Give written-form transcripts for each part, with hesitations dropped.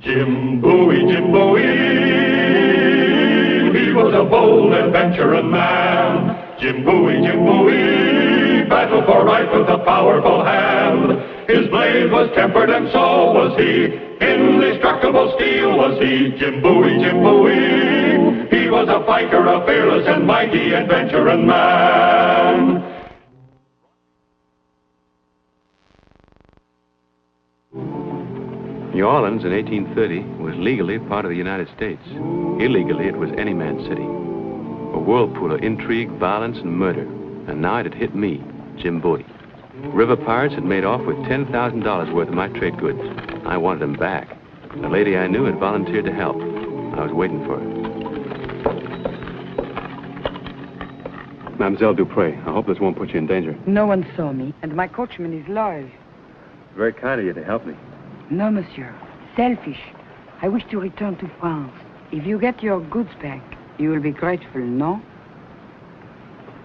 Jim Bowie, Jim Bowie, he was a bold adventuring man. Jim Bowie, battled for right with a powerful hand. His blade was tempered and so was he, indestructible steel was he. Jim Bowie, he was a fighter, a fearless and mighty adventuring man. New Orleans in 1830 was legally part of the United States. Illegally, it was any man's city. A whirlpool of intrigue, violence, and murder. And now it had hit me, Jim Bowie. River pirates had made off with $10,000 worth of my trade goods. I wanted them back. The lady I knew had volunteered to help. I was waiting for her. Mademoiselle Dupré, I hope this won't put you in danger. No one saw me, and my coachman is loyal. Very kind of you to help me. No, monsieur. Selfish. I wish to return to France. If you get your goods back, you will be grateful, no?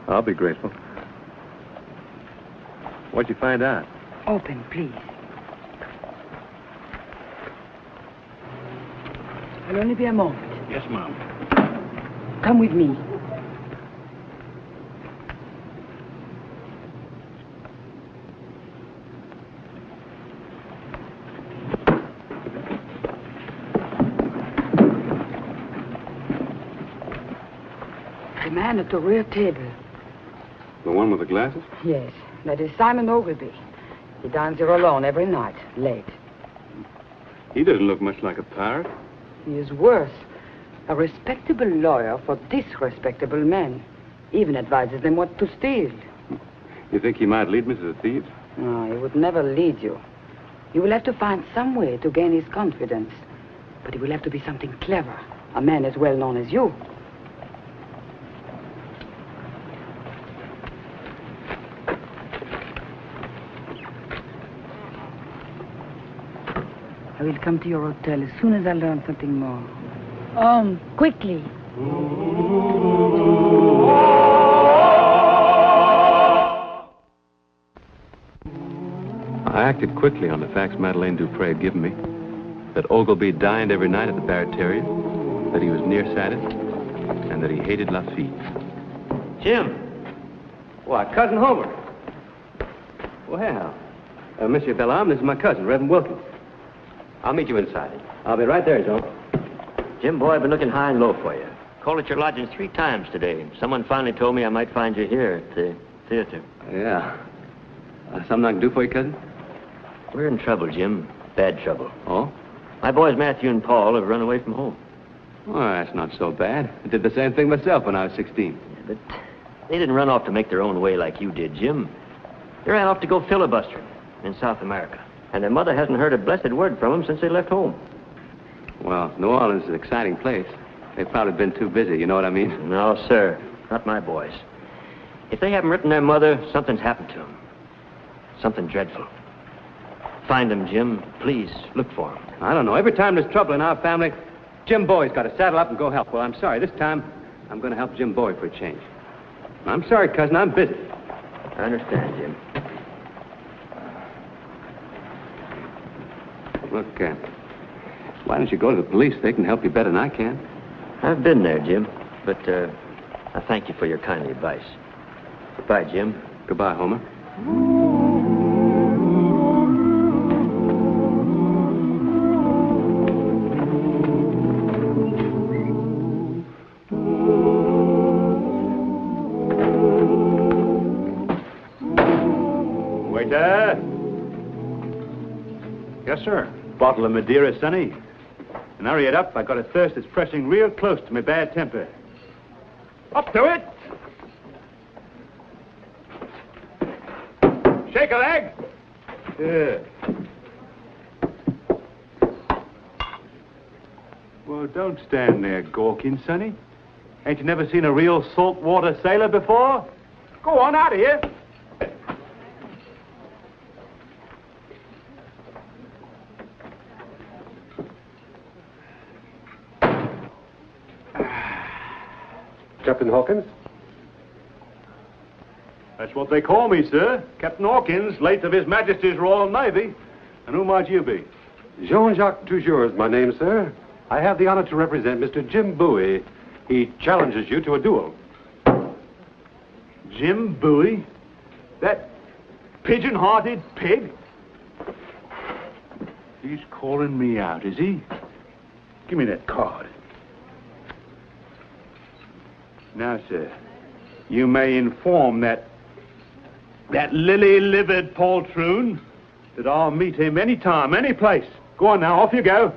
I'll be grateful. What'd you find out? Open, please. I'll only be a moment. Yes, ma'am. Come with me. The man at the rear table. The one with the glasses? Yes, that is Simon Ogilvy. He dines here alone every night, late. He doesn't look much like a pirate. He is worse. A respectable lawyer for disrespectable men. Even advises them what to steal. You think he might lead me to the thieves? No, he would never lead you. You will have to find some way to gain his confidence. But it will have to be something clever. A man as well known as you. I will come to your hotel as soon as I learn something more. Quickly. I acted quickly on the facts Madeleine Dupré had given me. That Ogilvy dined every night at the Barataria, that he was nearsighted, and that he hated Lafitte. Jim! Why, Cousin Homer. Well, Monsieur Bellam, this is my cousin, Reverend Wilkins. I'll meet you inside. I'll be right there, Joe. Jim, boy, I've been looking high and low for you. Called at your lodging 3 times today. Someone finally told me I might find you here at the theater. Yeah. Something I can do for you, cousin? We're in trouble, Jim. Bad trouble. Oh? My boys, Matthew and Paul, have run away from home. Well, that's not so bad. I did the same thing myself when I was 16. Yeah, but they didn't run off to make their own way like you did, Jim. They ran off to go filibustering in South America. And their mother hasn't heard a blessed word from them since they left home. Well, New Orleans is an exciting place. They've probably been too busy, you know what I mean? No, sir. Not my boys. If they haven't written their mother, something's happened to them. Something dreadful. Find them, Jim. Please, look for them. I don't know. Every time there's trouble in our family, Jim Bowie's got to saddle up and go help. Well, I'm sorry. This time, I'm going to help Jim Bowie for a change. I'm sorry, cousin. I'm busy. I understand, Jim. Look, why don't you go to the police? They can help you better than I can. I've been there, Jim. But I thank you for your kindly advice. Goodbye, Jim. Goodbye, Homer. Waiter. Yes, sir. Bottle of Madeira, Sonny. And hurry it up. I got a thirst that's pressing real close to my bad temper. Up to it! Shake a leg! Good. Well, don't stand there gawking, Sonny. Ain't you never seen a real saltwater sailor before? Go on, out of here. Captain Hawkins? That's what they call me, sir. Captain Hawkins, late of His Majesty's Royal Navy. And who might you be? Jean-Jacques Toujours is my name, sir. I have the honor to represent Mr. Jim Bowie. He challenges you to a duel. Jim Bowie? That pigeon-hearted pig? He's calling me out, is he? Give me that card. Now, sir, you may inform that lily-livered poltroon that I'll meet him any time, any place. Go on now, off you go.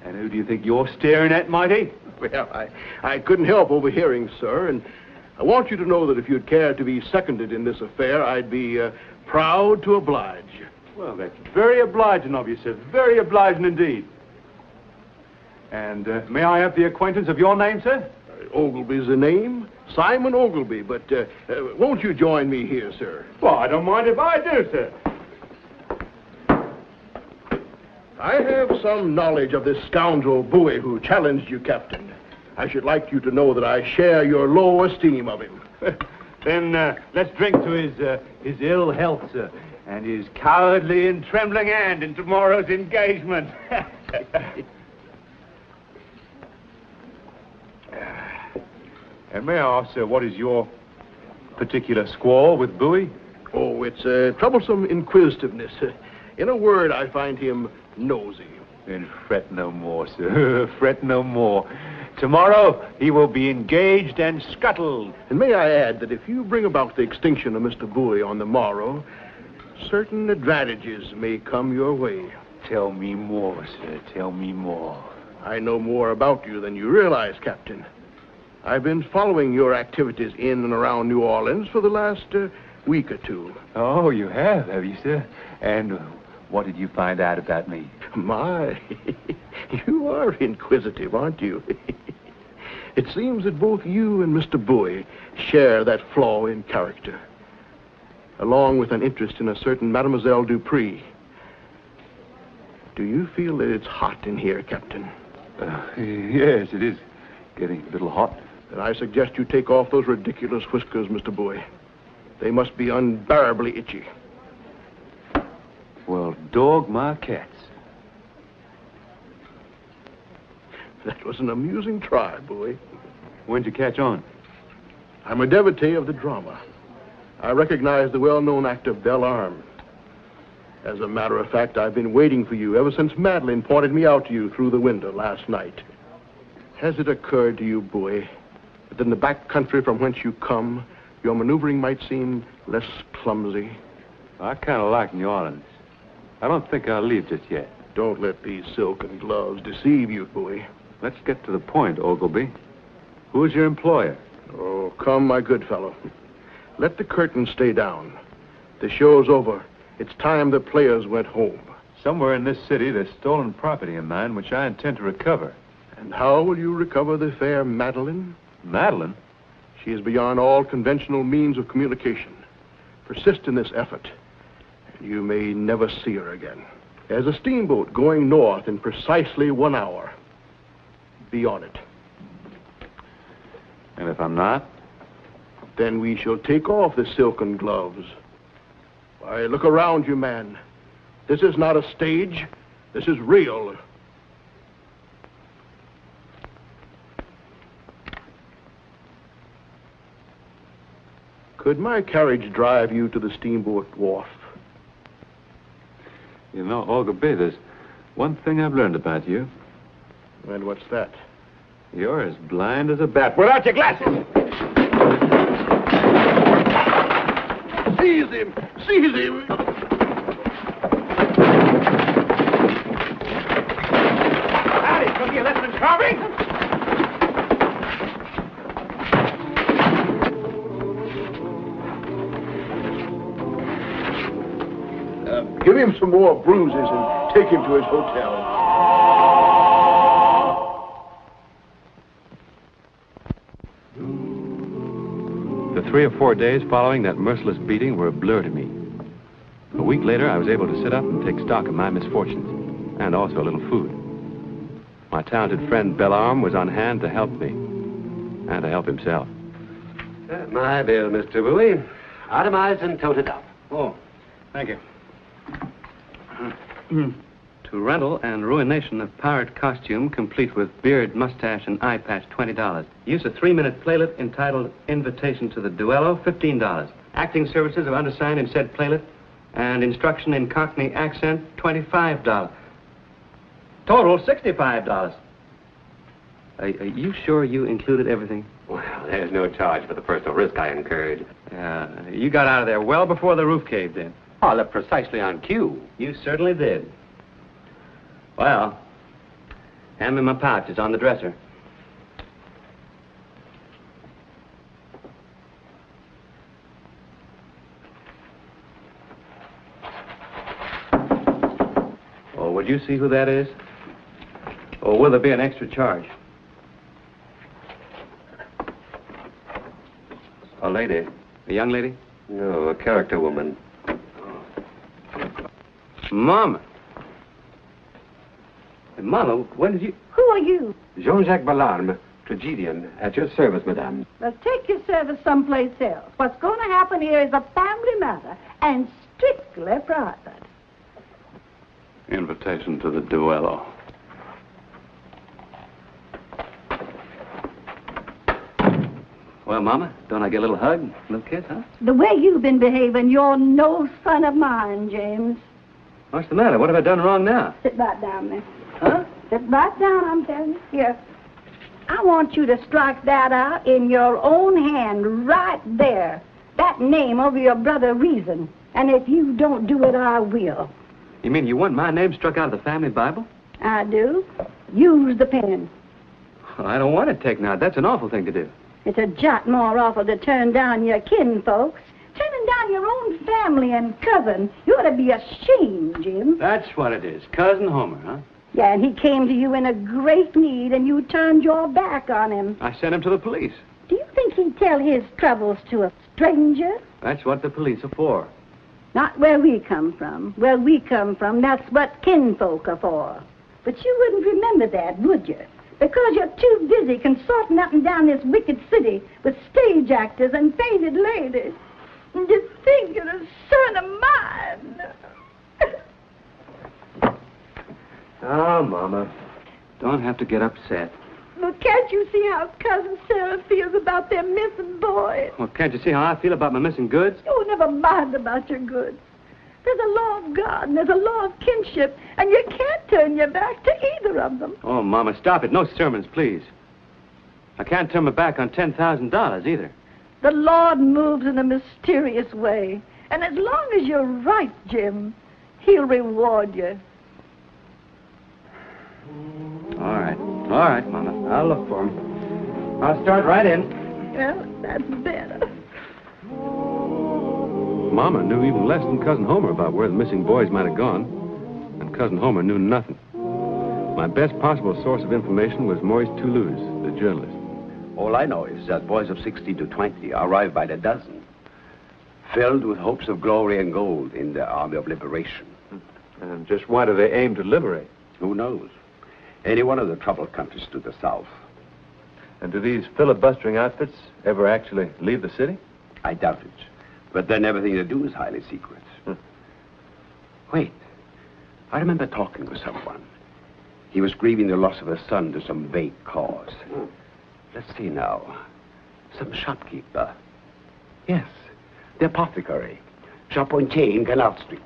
And who do you think you're staring at, Mighty? Well, I couldn't help overhearing, sir, and I want you to know that if you'd care to be seconded in this affair, I'd be proud to oblige. Well, that's very obliging of you, sir. Very obliging indeed. And may I have the acquaintance of your name, sir? Ogilvy's the name, Simon Ogilvy, but won't you join me here, sir? Well, I don't mind if I do, sir. I have some knowledge of this scoundrel Bowie who challenged you, Captain. I should like you to know that I share your low esteem of him. Then let's drink to his ill health, sir, and his cowardly and trembling hand in tomorrow's engagement. And may I ask, sir, what is your particular squall with Bowie? Oh, it's troublesome inquisitiveness. In a word, I find him nosy. Then fret no more, sir. Fret no more. Tomorrow he will be engaged and scuttled. And may I add that if you bring about the extinction of Mr. Bowie on the morrow, certain advantages may come your way. Tell me more, sir. Tell me more. I know more about you than you realize, Captain. I've been following your activities in and around New Orleans for the last week or two. Oh, you have you, sir? And what did you find out about me? My, you are inquisitive, aren't you? It seems that both you and Mr. Bowie share that flaw in character, along with an interest in a certain Mademoiselle Dupree. Do you feel that it's hot in here, Captain? Yes, it is getting a little hot. Then I suggest you take off those ridiculous whiskers, Mr. Bowie. They must be unbearably itchy. Well, dog my cats. That was an amusing try, Bowie. When'd you catch on? I'm a devotee of the drama. I recognize the well-known actor Belle Arm. As a matter of fact, I've been waiting for you ever since Madeline pointed me out to you through the window last night. Has it occurred to you, Bowie, that in the back country from whence you come, your maneuvering might seem less clumsy? I kind of like New Orleans. I don't think I'll leave just yet. Don't let these silken gloves deceive you, Bowie. Let's get to the point, Ogilvy. Who's your employer? Oh, come, my good fellow. Let the curtain stay down. The show's over. It's time the players went home. Somewhere in this city, there's stolen property of mine, which I intend to recover. And how will you recover the fair Madeline? Madeline? She is beyond all conventional means of communication. Persist in this effort, and you may never see her again. There's a steamboat going north in precisely 1 hour. Be on it. And if I'm not? Then we shall take off the silken gloves. Why, look around you, man. This is not a stage. This is real. Could my carriage drive you to the steamboat wharf? You know, Ogilvy, there's one thing I've learned about you. And what's that? You're as blind as a bat. Without your glasses! Seize him! Seize him! Howdy, it's going to be a lesson in carving! Give him some more bruises and take him to his hotel. The 3 or 4 days following that merciless beating were a blur to me. A week later, I was able to sit up and take stock of my misfortunes, and also a little food. My talented friend Belle Arm was on hand to help me, and to help himself. My bill, Mr. Bowie. Itemized and toted up. Oh, thank you. To rental and ruination of pirate costume, complete with beard, mustache, and eye patch, $20. Use a 3-minute playlet entitled Invitation to the Duello, $15. Acting services of undersigned in said playlet and instruction in Cockney accent, $25. Total, $65. Are you sure you included everything? Well, there's no charge for the personal risk I incurred. You got out of there well before the roof caved in. Oh, I left precisely on cue. You certainly did. Well, hand me my pouch. It's on the dresser. Oh, would you see who that is? Or will there be an extra charge? A lady. A young lady? No, a character woman. Mama. Mama, when did you... Who are you? Jean-Jacques Ballarme, tragedian, at your service, madame. Well, take your service someplace else. What's going to happen here is a family matter and strictly private. Invitation to the duello. Well, Mama, don't I get a little hug, a little kiss, huh? The way you've been behaving, you're no son of mine, James. What's the matter? What have I done wrong now? Sit right down there. Huh? Sit right down, I'm telling you. Here. I want you to strike that out in your own hand, right there. That name over your brother Reason. And if you don't do it, I will. You mean you want my name struck out of the family Bible? I do. Use the pen. Well, I don't want it taken out. That's an awful thing to do. It's a jot more awful to turn down your kinfolks. Turning down your own family and cousin. You ought to be ashamed, Jim. That's what it is. Cousin Homer, huh? Yeah, and he came to you in a great need, and you turned your back on him. I sent him to the police. Do you think he'd tell his troubles to a stranger? That's what the police are for. Not where we come from. Where we come from, that's what kinfolk are for. But you wouldn't remember that, would you? Because you're too busy consorting up and down this wicked city with stage actors and faded ladies. And you think you're a son of mine. Oh, Mama. Don't have to get upset. Well, can't you see how Cousin Sarah feels about their missing boy? Well, can't you see how I feel about my missing goods? Oh, never mind about your goods. There's a law of God and there's a law of kinship, and you can't turn your back to either of them. Oh, Mama, stop it. No sermons, please. I can't turn my back on $10,000 either. The Lord moves in a mysterious way, and as long as you're right, Jim, he'll reward you. All right, Mama. I'll look for him. I'll start right in. Well, that's better. Mama knew even less than Cousin Homer about where the missing boys might have gone, and Cousin Homer knew nothing. My best possible source of information was Maurice Toulouse, the journalist. All I know is that boys of 16 to 20 arrive by the dozen, filled with hopes of glory and gold in the Army of Liberation. And just why do they aim to liberate? Who knows? Any one of the troubled countries to the south. And do these filibustering outfits ever actually leave the city? I doubt it. But then everything they do is highly secret. Wait. I remember talking with someone. He was grieving the loss of a son to some vague cause. Let's see now. Some shopkeeper. Yes, the apothecary. Charpentier in Canal Street.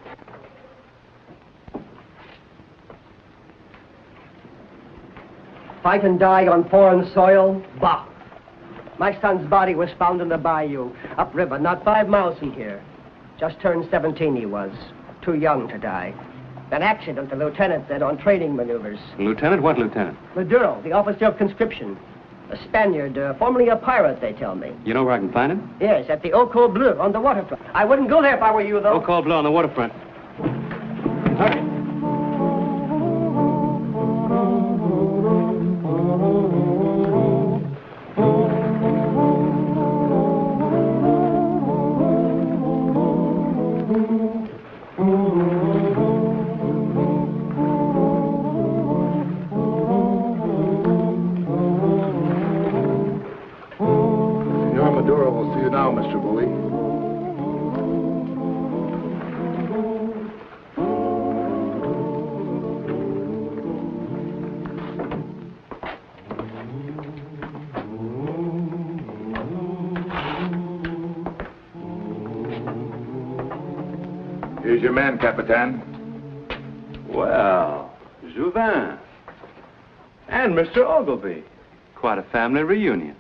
Fight and die on foreign soil? Bah! My son's body was found in the bayou, upriver, not 5 miles from here. Just turned 17 he was. Too young to die. An accident, the lieutenant said, on training maneuvers. Lieutenant? What lieutenant? Maduro, the officer of conscription. A Spaniard, formerly a pirate, they tell me. You know where I can find him? Yes, at the Eau Cold Bleu on the waterfront. I wouldn't go there if I were you, though. Eau Cold Bleu on the waterfront. Okay. will see you now, Mr. Bowie. Here's your man, Capitan. Well, Jouvin. And Mr. Ogilvy. Quite a family reunion.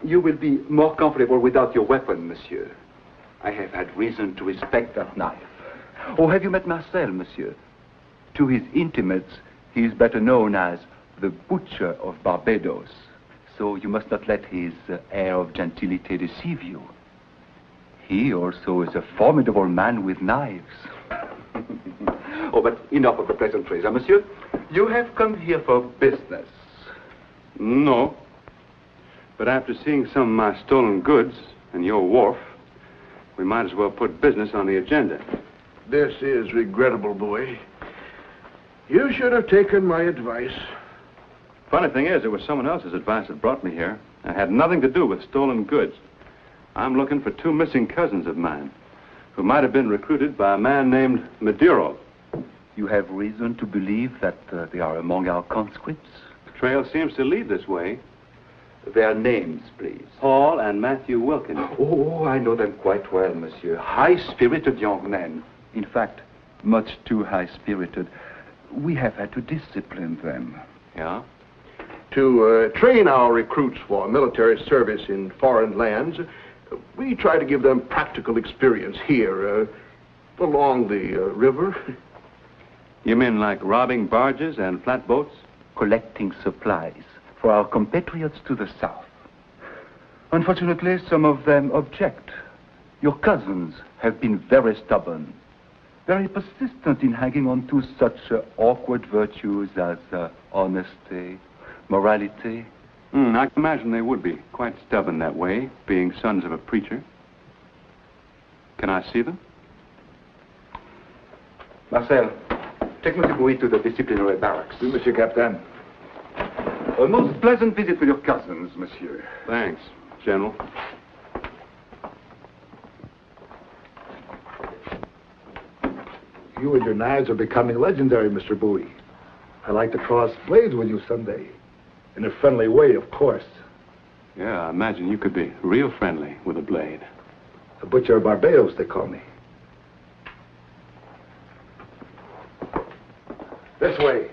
You will be more comfortable without your weapon, monsieur. I have had reason to respect that knife. Oh, have you met Marcel, monsieur? To his intimates, he is better known as the Butcher of Barbados. So you must not let his air of gentility deceive you. He also is a formidable man with knives. Oh, but enough of the pleasantries, monsieur. You have come here for business. No. But after seeing some of my stolen goods and your wharf, we might as well put business on the agenda. This is regrettable, Bowie. You should have taken my advice. Funny thing is, it was someone else's advice that brought me here. It had nothing to do with stolen goods. I'm looking for 2 missing cousins of mine who might have been recruited by a man named Maduro. You have reason to believe that they are among our conscripts? The trail seems to lead this way. Their names, please. Paul and Matthew Wilkins. Oh, I know them quite well, monsieur. High-spirited young men. In fact, much too high-spirited. We have had to discipline them. Yeah? To train our recruits for military service in foreign lands, we try to give them practical experience here, along the river. You mean like robbing barges and flatboats? Collecting supplies for our compatriots to the south. Unfortunately, some of them object. Your cousins have been very stubborn, very persistent in hanging on to such awkward virtues as honesty, morality. I can imagine they would be quite stubborn that way, being sons of a preacher. Can I see them? Marcel, take Monsieur Bowie to the disciplinary barracks. Oui, Monsieur Captain. A most pleasant visit with your cousins, monsieur. Thanks, General. You and your knives are becoming legendary, Mr. Bowie. I'd like to cross blades with you someday. In a friendly way, of course. Yeah, I imagine you could be real friendly with a blade. The Butcher of Barbados, they call me. This way.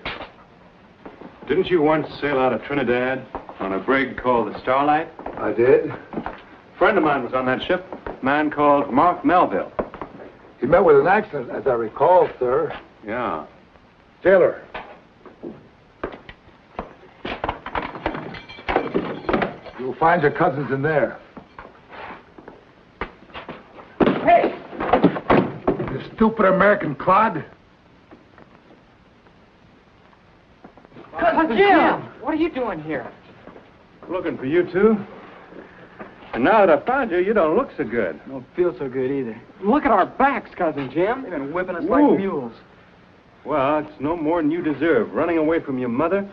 Didn't you once sail out of Trinidad on a brig called the Starlight? I did. A friend of mine was on that ship, a man called Mark Melville. He met with an accident, as I recall, sir. Yeah. Taylor. You'll find your cousins in there. Hey! You stupid American clod. Cousin Jim! What are you doing here? Looking for you two. And now that I found you, you don't look so good. Don't feel so good either. Look at our backs, Cousin Jim. They've been whipping us Ooh. like mules. Well, it's no more than you deserve. Running away from your mother,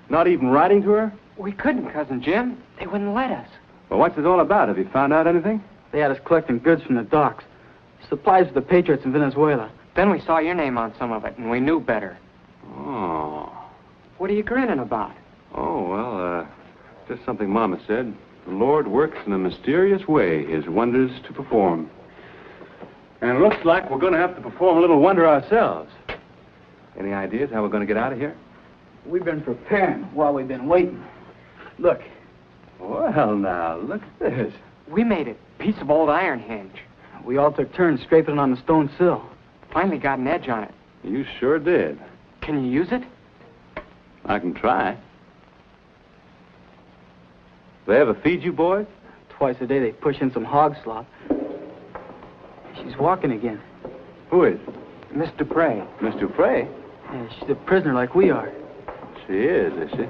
not even writing to her. We couldn't, Cousin Jim. They wouldn't let us. Well, what's this all about? Have you found out anything? They had us collecting goods from the docks. Supplies for the patriots in Venezuela. Then we saw your name on some of it, and we knew better. Oh. What are you grinning about? Oh, well, just something Mama said. The Lord works in a mysterious way, his wonders to perform. And it looks like we're going to have to perform a little wonder ourselves. Any ideas how we're going to get out of here? We've been preparing while we've been waiting. Look. Well, now, look at this. We made a piece of old iron hinge. We all took turns scraping it on the stone sill. Finally got an edge on it. You sure did. Can you use it? I can try. They ever feed you, boys? Twice a day they push in some hog slop. She's walking again. Who is? Miss Dupre. Miss Dupre? Yeah, she's a prisoner like we are. She is she?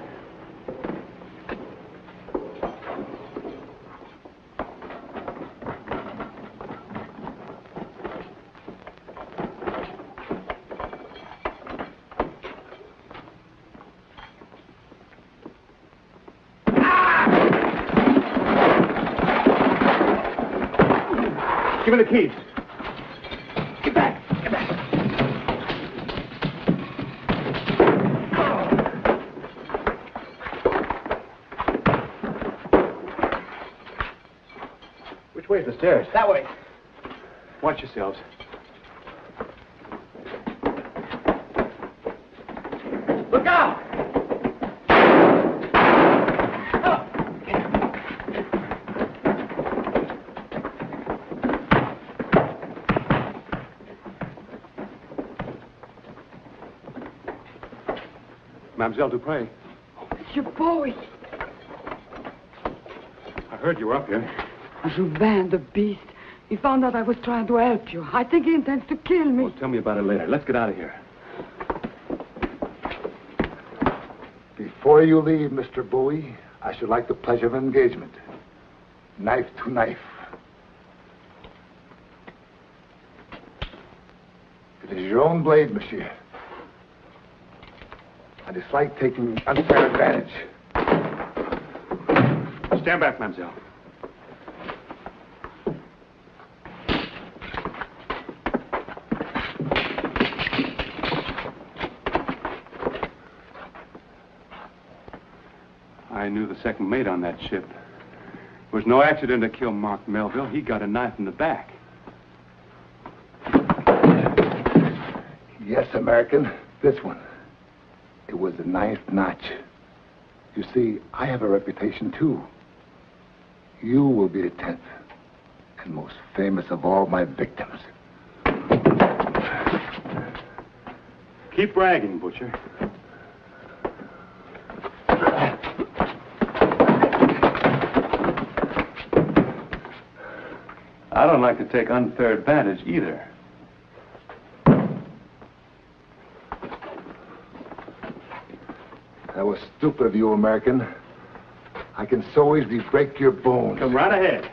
Give me the keys. Get back. Get back. Which way's the stairs? That way. Watch yourselves. Look out! Mademoiselle Dupré, Monsieur Bowie. I heard you were up here. Joubin, the beast. He found out I was trying to help you. I think he intends to kill me. Well, tell me about it later. Let's get out of here. Before you leave, Mr. Bowie, I should like the pleasure of engagement. Knife to knife. It is your own blade, monsieur. I dislike taking unfair advantage. Stand back, mademoiselle. I knew the second mate on that ship. It was no accident to kill Mark Melville. He got a knife in the back. Yes, American, this one. It was the ninth notch. You see, I have a reputation, too. You will be the 10th and most famous of all my victims. Keep bragging, Butcher. I don't like to take unfair advantage either. That was stupid of you, American. I can so easily break your bones. Come right ahead.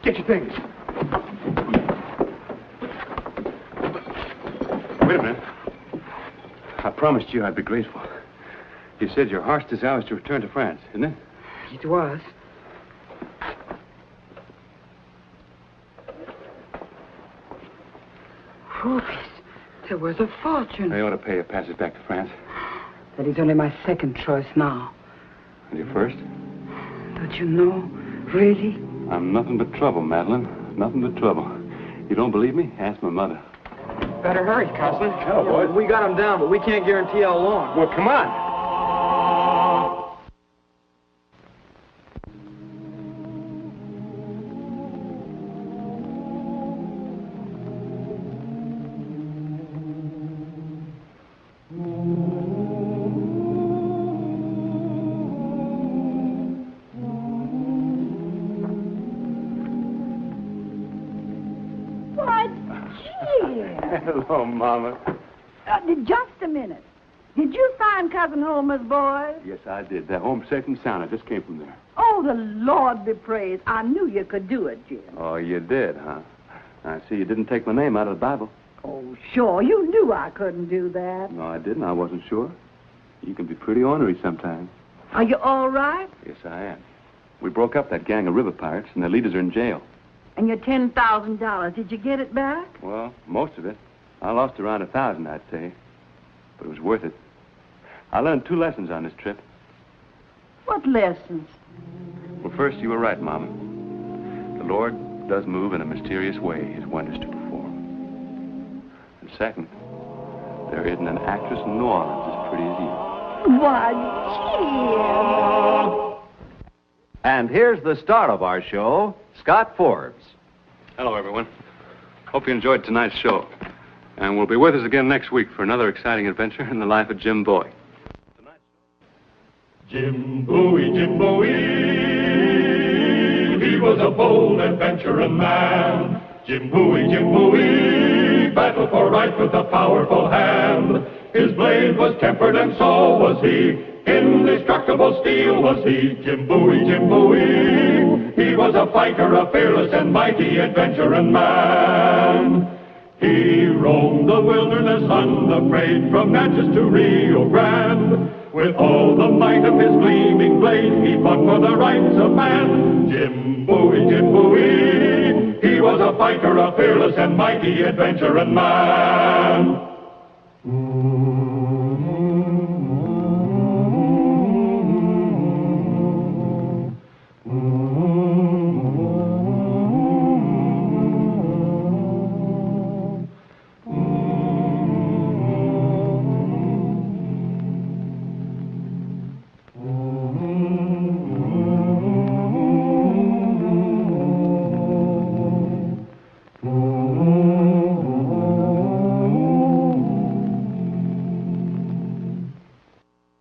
Get your things. Wait a minute. I promised you I'd be grateful. You said your heart's desire was to return to France, isn't it? It was. Rubies. There was a fortune. I ought to pay your passage back to France. That is only my second choice now. And your first? Don't you know? Really? I'm nothing but trouble, Madeline. Nothing but trouble. You don't believe me? Ask my mother. Better hurry, Counselor. Hello, boys. We got him down, but we can't guarantee how long. Well, come on. Hello, Mama. Just a minute. Did you find Cousin Homer's boys? Yes, I did. They're home safe and sound. I just came from there. Oh, the Lord be praised. I knew you could do it, Jim. Oh, you did, huh? I see you didn't take my name out of the Bible. Oh, sure. You knew I couldn't do that. No, I didn't. I wasn't sure. You can be pretty ornery sometimes. Are you all right? Yes, I am. We broke up that gang of river pirates, and their leaders are in jail. And your $10,000, did you get it back? Well, most of it. I lost around 1,000, I'd say. But it was worth it. I learned 2 lessons on this trip. What lessons? Well, first, you were right, Mama. The Lord does move in a mysterious way his wonders to perform. And second, there isn't an actress in New Orleans as pretty as you. Why, Jim. And here's the star of our show, Scott Forbes. Hello, everyone. Hope you enjoyed tonight's show. And we'll be with us again next week for another exciting adventure in the life of Jim Bowie. Jim Bowie, Jim Bowie, he was a bold adventuring man. Jim Bowie, battled for right with a powerful hand. His blade was tempered and so was he. Indestructible steel was he. Jim Bowie, he was was a fighter, a fearless and mighty adventuring man. He roamed the wilderness unafraid, from Natchez to Rio Grande. With all the might of his gleaming blade, he fought for the rights of man. Jim Bowie, Jim Bowie, he was a fighter, a fearless and mighty adventuring man.